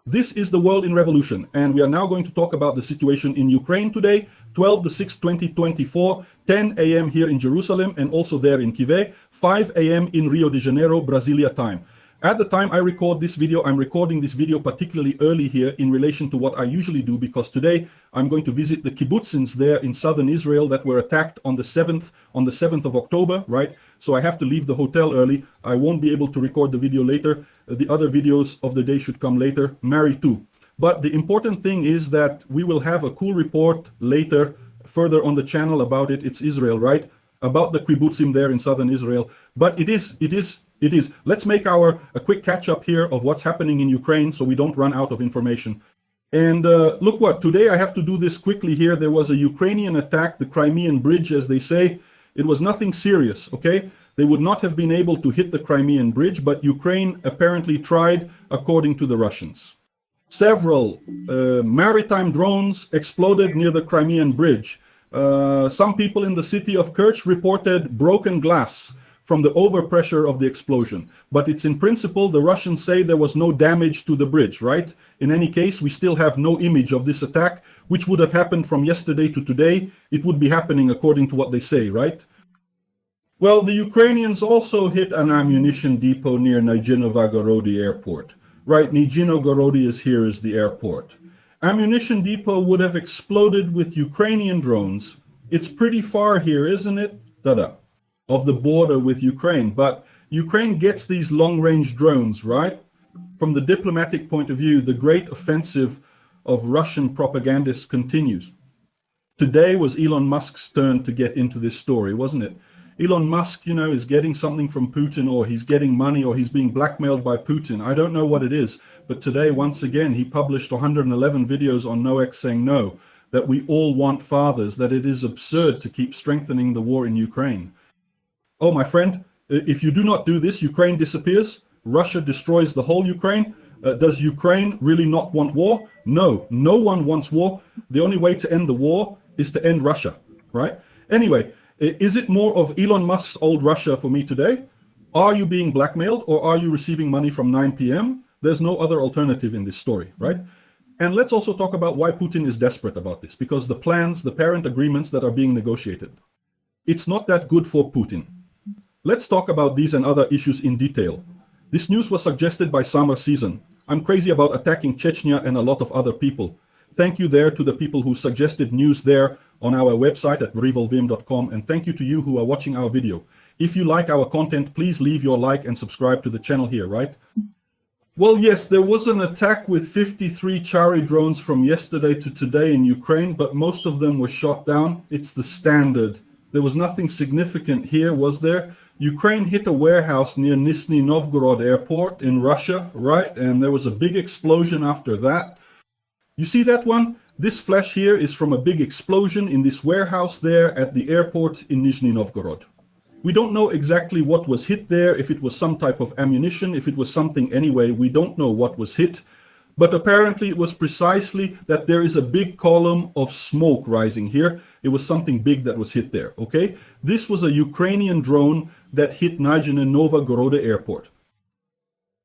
This is the world in revolution, and we are now going to talk about the situation in Ukraine today, 12/6/2024, 10 a.m. here in Jerusalem and also there in Kiev, 5 a.m. in Rio de Janeiro, Brasilia time. At the time I record this video, I'm recording this video particularly early here in relation to what I usually do, because today I'm going to visit the kibbutzins there in southern Israel that were attacked on the 7th of October, right? So I have to leave the hotel early. I won't be able to record the video later. The other videos of the day should come later, Mary too. But the important thing is that we will have a cool report later, further on the channel about it. It's Israel, right? About the kibbutzim there in southern Israel. But it is. Let's make a quick catch up here of what's happening in Ukraine so we don't run out of information. And look what, today I have to do this quickly here. There was a Ukrainian attack, the Crimean bridge, as they say. It was nothing serious, okay? They would not have been able to hit the Crimean bridge, but Ukraine apparently tried, according to the Russians. Several maritime drones exploded near the Crimean bridge. Some people in the city of Kerch reported broken glass from the overpressure of the explosion. But it's in principle, the Russians say there was no damage to the bridge, right? In any case, we still have no image of this attack, which would have happened from yesterday to today. It would be happening according to what they say, right? Well, the Ukrainians also hit an ammunition depot near NIZHNY airport. Right, NIZHNY is the airport. Ammunition depot would have exploded with Ukrainian drones. It's pretty far here, isn't it? Of the border with Ukraine. But Ukraine gets these long-range drones, right? From the diplomatic point of view, the great offensive of Russian propagandists continues. Today was Elon Musk's turn to get into this story, wasn't it? Elon Musk, you know, is getting something from Putin, or he's getting money, or he's being blackmailed by Putin. I don't know what it is. But today, once again, he published 111 videos on NOX saying no, that we all want fathers, that it is absurd to keep strengthening the war in Ukraine. Oh, my friend, if you do not do this, Ukraine disappears. Russia destroys the whole Ukraine. Does Ukraine really not want war? No, no one wants war. The only way to end the war is to end Russia, right? Anyway, is it more of Elon Musk's old Russia for me today? Are you being blackmailed, or are you receiving money from 9 p.m.? There's no other alternative in this story, right? And let's also talk about why Putin is desperate about this, because the plans, the parent agreements that are being negotiated, it's not that good for Putin. Let's talk about these and other issues in detail. This news was suggested by Summer Season. I'm crazy about attacking Chechnya and a lot of other people. Thank you there to the people who suggested news there on our website at revolvim.com, and thank you to you who are watching our video. If you like our content, please leave your like and subscribe to the channel here, right? Well, yes, there was an attack with 53 Chari drones from yesterday to today in Ukraine, but most of them were shot down. It's the standard. There was nothing significant here, was there? Ukraine hit a warehouse near Nizhny Novgorod airport in Russia, right? And there was a big explosion after that. You see that one? This flash here is from a big explosion in this warehouse there at the airport in Nizhny Novgorod. We don't know exactly what was hit there, if it was some type of ammunition, if it was something anyway, we don't know what was hit. But apparently it was precisely that there is a big column of smoke rising here. It was something big that was hit there, okay? This was a Ukrainian drone that hit NIZHNY airport.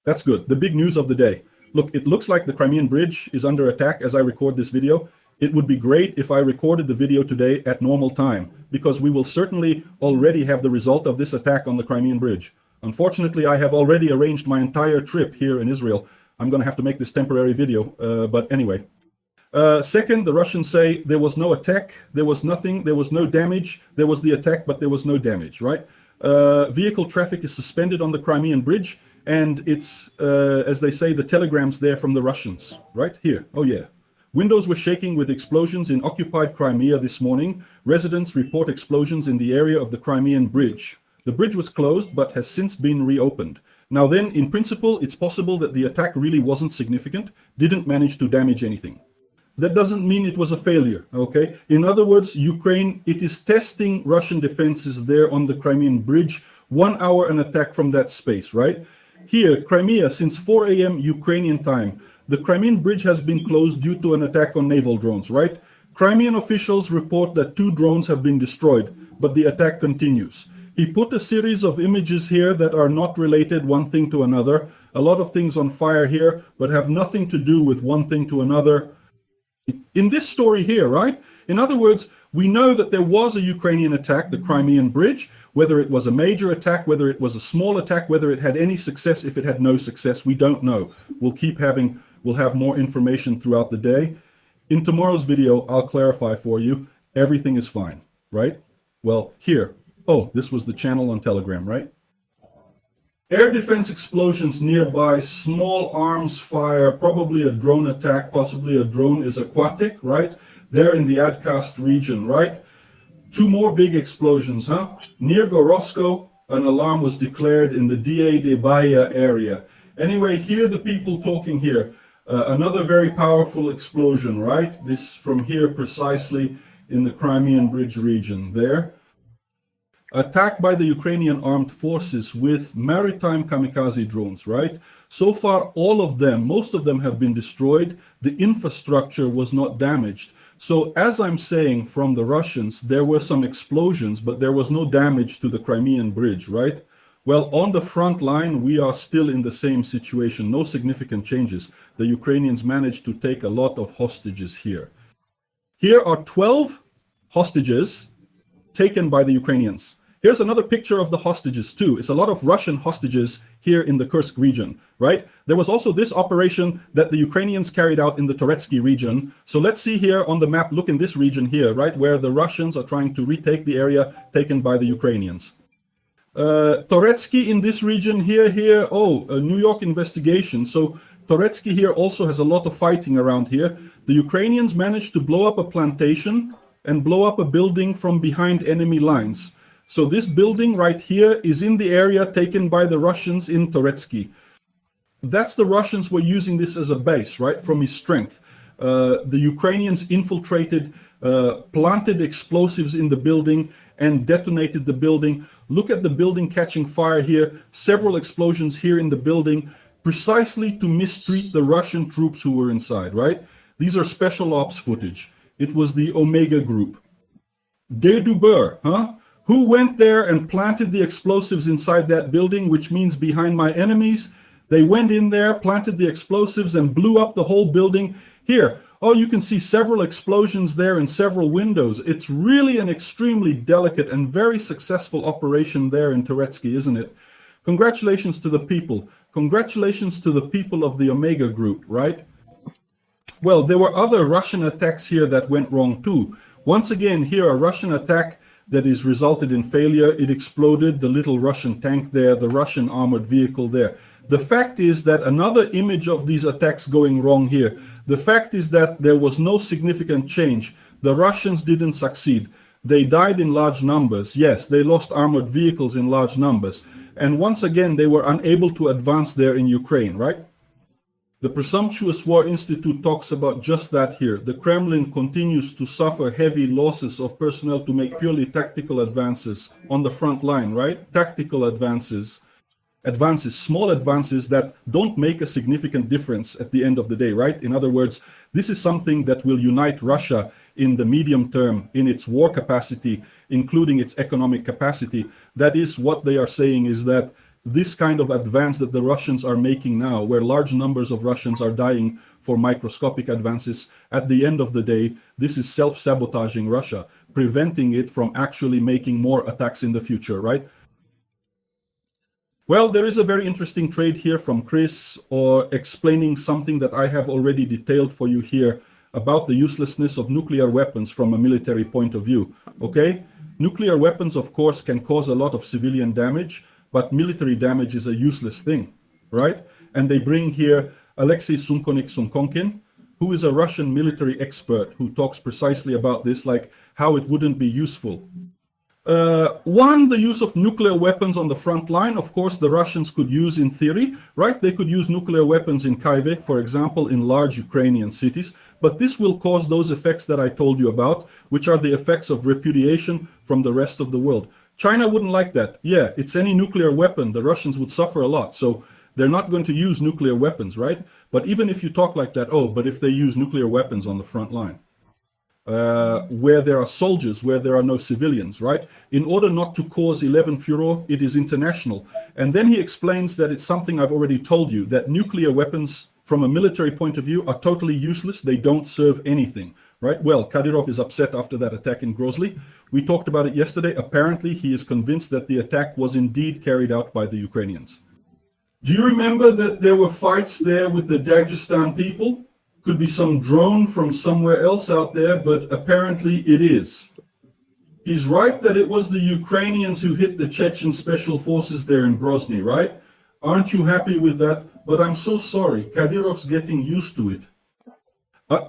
That's good. The big news of the day. Look, it looks like the Crimean bridge is under attack as I record this video. It would be great if I recorded the video today at normal time, because we will certainly already have the result of this attack on the Crimean bridge. Unfortunately, I have already arranged my entire trip here in Israel. I'm going to have to make this temporary video, but anyway. Second, the Russians say there was no attack, there was nothing, there was no damage. There was the attack, but there was no damage, right? Vehicle traffic is suspended on the Crimean bridge, and it's, as they say, the telegrams there from the Russians, right? Here, oh yeah. Windows were shaking with explosions in occupied Crimea this morning. Residents report explosions in the area of the Crimean bridge. The bridge was closed, but has since been reopened. Now then, in principle, it's possible that the attack really wasn't significant, didn't manage to damage anything. That doesn't mean it was a failure, okay? In other words, Ukraine, it is testing Russian defenses there on the Crimean bridge, 1 hour an attack from that space, right? Here, Crimea, since 4 a.m. Ukrainian time, the Crimean bridge has been closed due to an attack on naval drones, right? Crimean officials report that 2 drones have been destroyed, but the attack continues. He put a series of images here that are not related one thing to another. a lot of things on fire here, but have nothing to do with one thing to another. In this story here, right? In other words, we know that there was a Ukrainian attack, the Crimean Bridge, whether it was a major attack, whether it was a small attack, whether it had any success, if it had no success, we don't know. We'll have more information throughout the day. In tomorrow's video, I'll clarify for you, everything is fine, right? Well, here, oh, this was the channel on Telegram, right? Air defense explosions nearby, small arms fire, probably a drone attack, possibly a drone is aquatic, right? There in the Adcast region, right? Two more big explosions, huh? Near Gorosko, an alarm was declared in the DA de Bahia area. Anyway, here the people talking here. Another very powerful explosion, right? This from here precisely in the Crimean Bridge region there. Attack by the Ukrainian armed forces with maritime kamikaze drones, right? So far, all of them, most of them have been destroyed. The infrastructure was not damaged. So as I'm saying from the Russians, there were some explosions, but there was no damage to the Crimean Bridge, right? Well, on the front line, we are still in the same situation, no significant changes. The Ukrainians managed to take a lot of hostages here. Here are 12 hostages taken by the Ukrainians. Here's another picture of the hostages too. It's a lot of Russian hostages here in the Kursk region, right? There was also this operation that the Ukrainians carried out in the Turetsky region. So let's see here on the map, look in this region here, right? Where the Russians are trying to retake the area taken by the Ukrainians. Turetsky in this region here, oh, a New York investigation. So Turetsky here also has a lot of fighting around here. The Ukrainians managed to blow up a plantation and blow up a building from behind enemy lines. So this building right here is in the area taken by the Russians in Turetsky. That's the Russians were using this as a base, right, from his strength. The Ukrainians infiltrated, planted explosives in the building and detonated the building. Look at the building catching fire here, several explosions here in the building, precisely to mistreat the Russian troops who were inside, right? These are special ops footage. It was the Omega Group. De Duber, huh? Who went there and planted the explosives inside that building, which means behind my enemies? They went in there, planted the explosives, and blew up the whole building. Here, oh, you can see several explosions there in several windows. It's really an extremely delicate and very successful operation there in Turetsky, isn't it? Congratulations to the people. Congratulations to the people of the Omega Group, right? Well, there were other Russian attacks here that went wrong too. Once again, here a Russian attack that is resulted in failure. It exploded, the little Russian tank there, the Russian armored vehicle there. The fact is that another image of these attacks going wrong here. The fact is that there was no significant change. The Russians didn't succeed. They died in large numbers. Yes, they lost armored vehicles in large numbers. And once again, they were unable to advance there in Ukraine, right? The Presumptuous War Institute talks about just that here. The Kremlin continues to suffer heavy losses of personnel to make purely tactical advances on the front line, right? Tactical advances. Small advances that don't make a significant difference at the end of the day, right? In other words, this is something that will unite Russia in the medium term, in its war capacity, including its economic capacity. That is what they are saying, is that this kind of advance that the Russians are making now, where large numbers of Russians are dying for microscopic advances, at the end of the day, this is self-sabotaging Russia, preventing it from actually making more attacks in the future, right? Well, there is a very interesting trade here from Chris, or explaining something that I have already detailed for you here about the uselessness of nuclear weapons from a military point of view, okay? Nuclear weapons, of course, can cause a lot of civilian damage, but military damage is a useless thing, right? And they bring here Alexei Sunkonik-Sunkonkin, who is a Russian military expert who talks precisely about this, like how it wouldn't be useful. One, the use of nuclear weapons on the front line, of course, the Russians could use in theory, right? They could use nuclear weapons in Kyiv, for example, in large Ukrainian cities, but this will cause those effects that I told you about, which are the effects of repudiation from the rest of the world. China wouldn't like that. Yeah, it's any nuclear weapon. The Russians would suffer a lot. So they're not going to use nuclear weapons, right? But even if you talk like that, oh, but if they use nuclear weapons on the front line. where there are soldiers, where there are no civilians, right? In order not to cause 11 furor, it is international. And then he explains that it's something I've already told you, that nuclear weapons from a military point of view are totally useless. They don't serve anything, right? Well, Kadyrov is upset after that attack in Grozny. We talked about it yesterday. Apparently, he is convinced that the attack was indeed carried out by the Ukrainians. Do you remember that there were fights there with the Dagestan people? Could be some drone from somewhere else out there, but apparently it is. He's right that it was the Ukrainians who hit the Chechen special forces there in Grozny, right? Aren't you happy with that? But I'm so sorry, Kadyrov's getting used to it.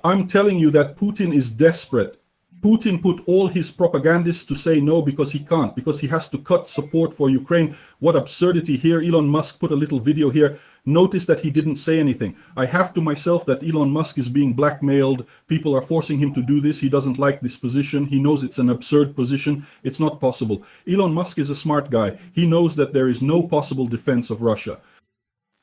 I'm telling you that Putin is desperate. Putin put all his propagandists to say no because he can't, because he has to cut support for Ukraine. What absurdity here. Elon Musk put a little video here. Notice that he didn't say anything. I have to myself that Elon Musk is being blackmailed. People are forcing him to do this. He doesn't like this position. He knows it's an absurd position. It's not possible. Elon Musk is a smart guy. He knows that there is no possible defense of Russia.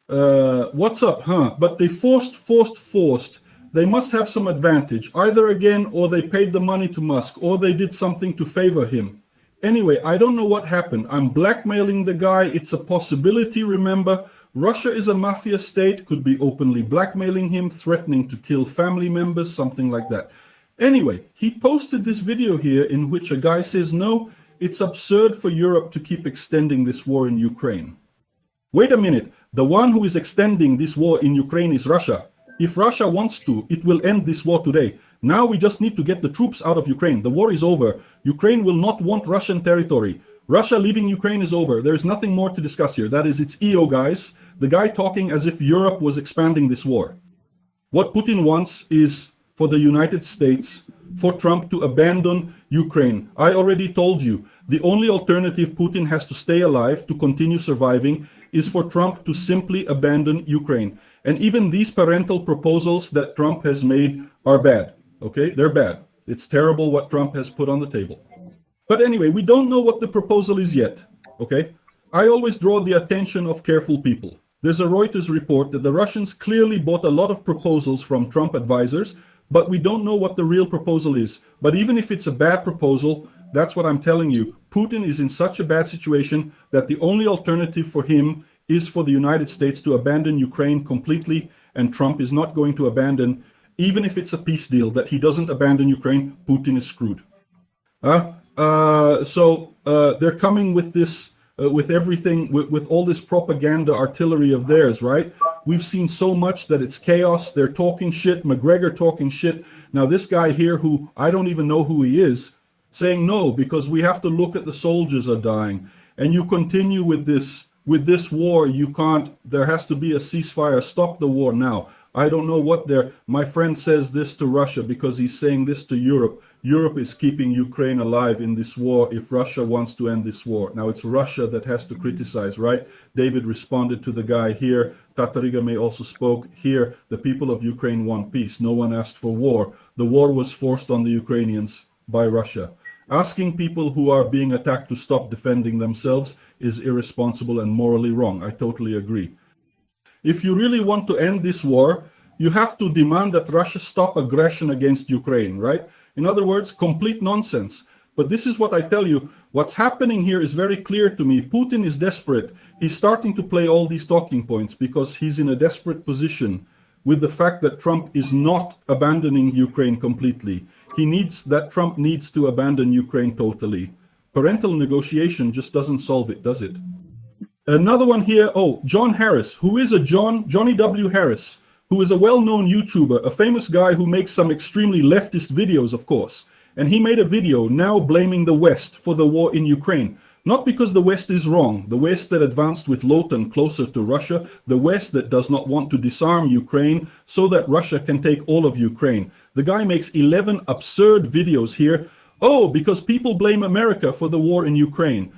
What's up, huh? But they forced. They must have some advantage, either again, or they paid the money to Musk, or they did something to favor him. Anyway, I don't know what happened. I'm blackmailing the guy. It's a possibility, remember. Russia is a mafia state, could be openly blackmailing him, threatening to kill family members, something like that. Anyway, he posted this video here in which a guy says, no, it's absurd for Europe to keep extending this war in Ukraine. Wait a minute. The one who is extending this war in Ukraine is Russia. If Russia wants to, it will end this war today. Now we just need to get the troops out of Ukraine. The war is over. Ukraine will not want Russian territory. Russia leaving Ukraine is over. There is nothing more to discuss here. That is, it's EO, guys. The guy talking as if Europe was expanding this war. What Putin wants is for the United States, for Trump to abandon Ukraine. I already told you, the only alternative Putin has to stay alive, to continue surviving, is for Trump to simply abandon Ukraine. And even these parental proposals that Trump has made are bad. Okay, they're bad. It's terrible what Trump has put on the table. But anyway, we don't know what the proposal is yet. Okay, I always draw the attention of careful people. There's a Reuters report that the Russians clearly bought a lot of proposals from Trump advisors, but we don't know what the real proposal is. But even if it's a bad proposal, that's what I'm telling you. Putin is in such a bad situation that the only alternative for him is for the United States to abandon Ukraine completely, and Trump is not going to abandon, even if it's a peace deal, that he doesn't abandon Ukraine. Putin is screwed. So they're coming with this, with everything, with all this propaganda artillery of theirs, right? We've seen so much that it's chaos. They're talking shit. McGregor talking shit. Now this guy here, who I don't even know who he is, saying no, because we have to look at the soldiers are dying. And you continue with this war, you can't, there has to be a ceasefire. Stop the war now. I don't know what my friend says this to Russia because he's saying this to Europe. Europe is keeping Ukraine alive in this war if Russia wants to end this war. Now it's Russia that has to criticize, right? David responded to the guy here. Tatarigame also spoke here. The people of Ukraine want peace. No one asked for war. The war was forced on the Ukrainians by Russia. Asking people who are being attacked to stop defending themselves is irresponsible and morally wrong. I totally agree. If you really want to end this war, you have to demand that Russia stop aggression against Ukraine, right? In other words, complete nonsense. But this is what I tell you. What's happening here is very clear to me. Putin is desperate. He's starting to play all these talking points because he's in a desperate position with the fact that Trump is not abandoning Ukraine completely. Trump needs to abandon Ukraine totally. Parental negotiation just doesn't solve it, does it? Another one here, John Harris, who is Johnny W. Harris, who is a well-known YouTuber, a famous guy who makes some extremely leftist videos, of course. And he made a video now blaming the West for the war in Ukraine. Not because the West is wrong, the West that advanced with Lotan closer to Russia, the West that does not want to disarm Ukraine so that Russia can take all of Ukraine. The guy makes 11 absurd videos here. Because people blame America for the war in Ukraine.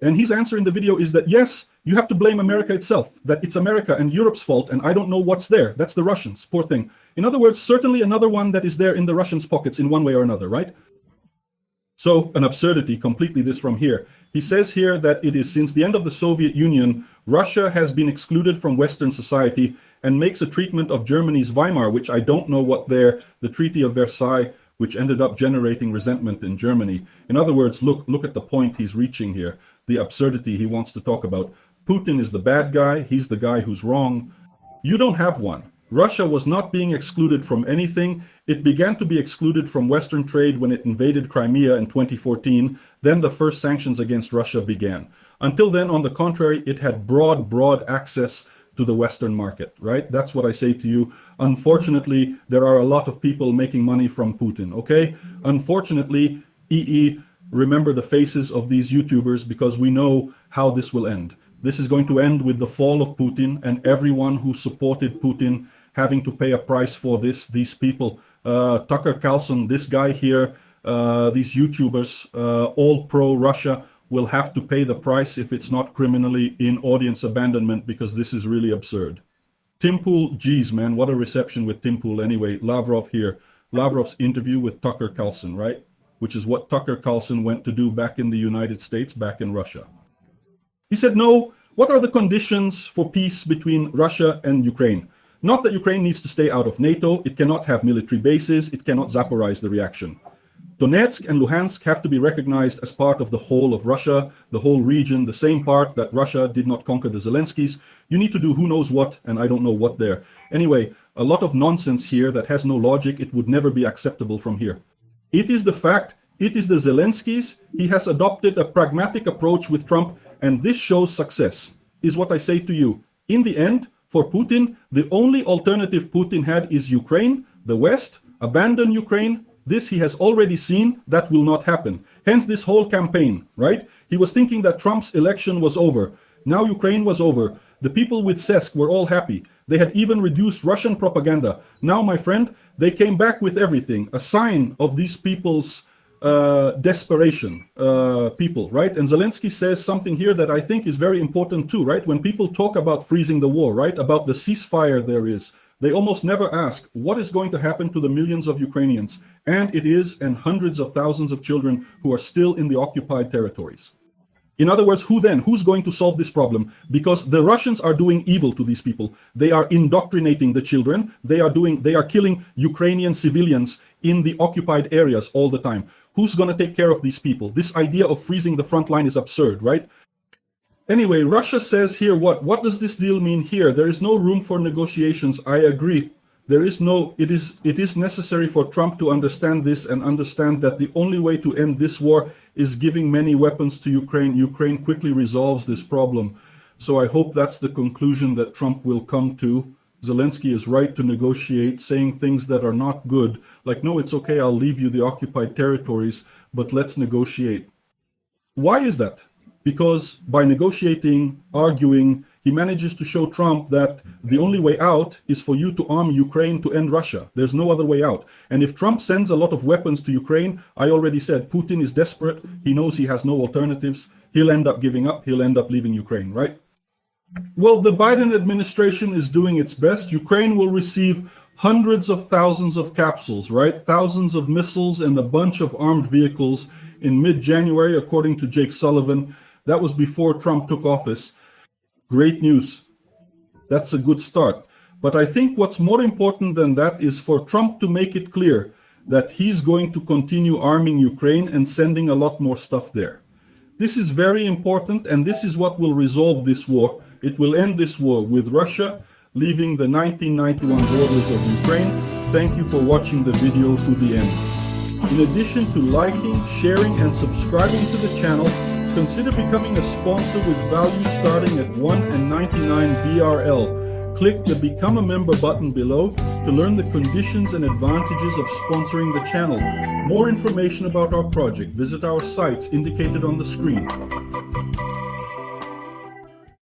And his answer in the video is that, yes, you have to blame America itself, that it's America and Europe's fault, and I don't know what's there. That's the Russians, poor thing. In other words, certainly another one that is there in the Russians' pockets in one way or another, right? So, an absurdity, completely this from here. He says here that it is since the end of the Soviet Union, Russia has been excluded from Western society and makes a treatment of Germany's Weimar, which I don't know what the Treaty of Versailles, which ended up generating resentment in Germany. In other words, look at the point he's reaching here, the absurdity he wants to talk about. Putin is the bad guy, he's the guy who's wrong. You don't have one. Russia was not being excluded from anything. It began to be excluded from Western trade when it invaded Crimea in 2014. Then the first sanctions against Russia began. Until then, on the contrary, it had broad access to the Western market, right? That's what I say to you. Unfortunately, there are a lot of people making money from Putin, okay? Unfortunately, remember the faces of these YouTubers, because we know how this will end. This is going to end with the fall of Putin and everyone who supported Putin having to pay a price for this. These people, Tucker Carlson, this guy here, these YouTubers, all pro-Russia, will have to pay the price if it's not criminally in audience abandonment, because this is really absurd. Tim Pool, geez, man, what a reception with Tim Pool. Anyway, Lavrov here. Lavrov's interview with Tucker Carlson, right? Which is what Tucker Carlson went to do back in the United States, back in Russia. He said, no, what are the conditions for peace between Russia and Ukraine? Not that Ukraine needs to stay out of NATO. It cannot have military bases. It cannot Zaporize the reaction. Donetsk and Luhansk have to be recognized as part of the whole of Russia, the whole region, the same part that Russia did not conquer the Zelenskys. You need to do who knows what, and I don't know what there. Anyway, a lot of nonsense here that has no logic. It would never be acceptable from here. It is the fact, it is the Zelenskys. He has adopted a pragmatic approach with Trump, and this shows success, is what I say to you. In the end, for Putin, the only alternative Putin had is Ukraine, the West, abandon Ukraine. This he has already seen, that will not happen. Hence this whole campaign, right? He was thinking that Trump's election was over. Now Ukraine was over. The people with CESC were all happy. They had even reduced Russian propaganda. Now, my friend, they came back with everything. A sign of these people's desperation, people, right? And Zelensky says something here that I think is very important too, right? When people talk about freezing the war, right? About the ceasefire there is, they almost never ask what is going to happen to the millions of Ukrainians. And it is, and hundreds of thousands of children who are still in the occupied territories. In other words, who then? Who's going to solve this problem? Because the Russians are doing evil to these people. They are indoctrinating the children. They are killing Ukrainian civilians in the occupied areas all the time. Who's going to take care of these people? This idea of freezing the front line is absurd, right? Anyway, Russia says here what? What does this deal mean here? There is no room for negotiations. I agree. There is no, it is necessary for Trump to understand this and understand that the only way to end this war is giving many weapons to Ukraine. Ukraine quickly resolves this problem. So I hope that's the conclusion that Trump will come to. Zelensky is right to negotiate, saying things that are not good. Like, no, it's okay, I'll leave you the occupied territories, but let's negotiate. Why is that? Because by negotiating, arguing, he manages to show Trump that the only way out is for you to arm Ukraine to end Russia. There's no other way out. And if Trump sends a lot of weapons to Ukraine, I already said Putin is desperate. He knows he has no alternatives. He'll end up giving up. He'll end up leaving Ukraine, right? Well, the Biden administration is doing its best. Ukraine will receive hundreds of thousands of capsules, right? Thousands of missiles and a bunch of armed vehicles in mid-January, according to Jake Sullivan. That was before Trump took office. Great news. That's a good start. But I think what's more important than that is for Trump to make it clear that he's going to continue arming Ukraine and sending a lot more stuff there. This is very important, and this is what will resolve this war. It will end this war with Russia leaving the 1991 borders of Ukraine. Thank you for watching the video to the end. In addition to liking, sharing, and subscribing to the channel, consider becoming a sponsor with value starting at $1.99 BRL. Click the Become a Member button below to learn the conditions and advantages of sponsoring the channel. More information about our project, visit our sites indicated on the screen.